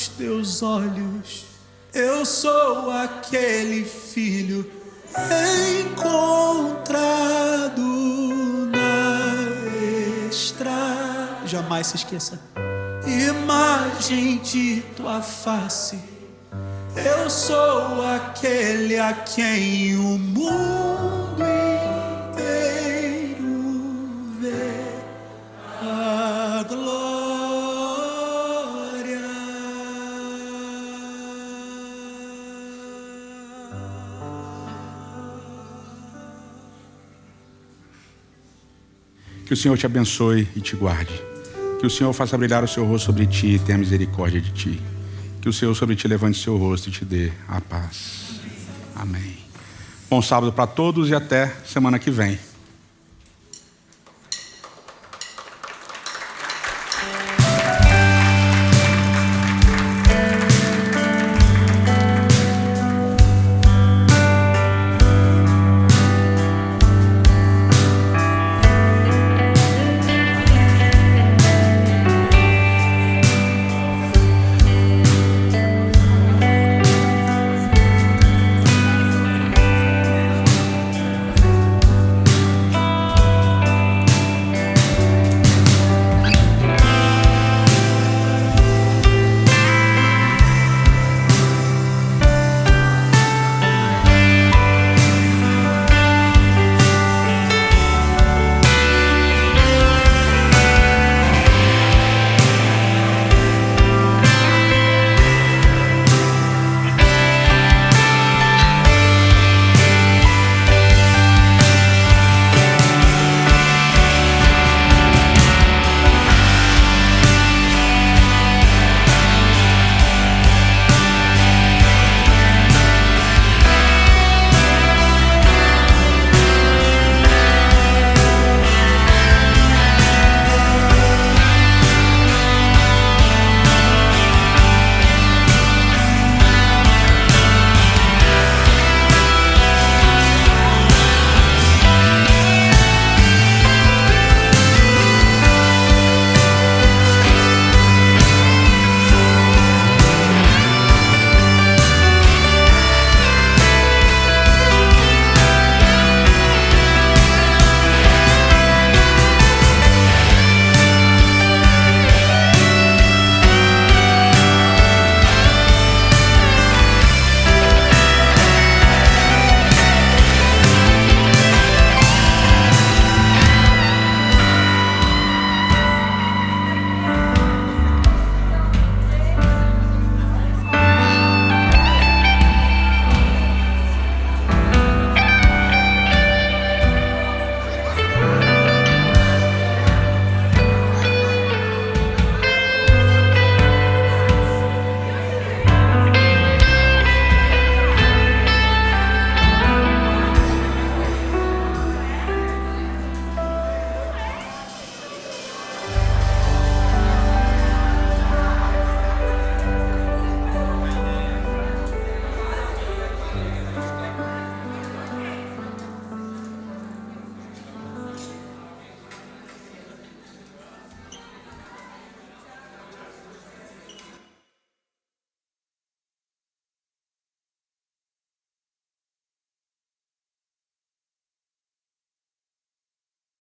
mundo olhos. Eu sou aquele filho encontrado na estrada. Jamais se esqueça. Imagem de tua face. Eu sou aquele a quem o mundo inteiro vê a glória. Que o Senhor te abençoe e te guarde. Que o Senhor faça brilhar o seu rosto sobre ti e tenha misericórdia de ti. Que o Senhor sobre ti levante o seu rosto e te dê a paz. Amém. Bom sábado para todos e até semana que vem.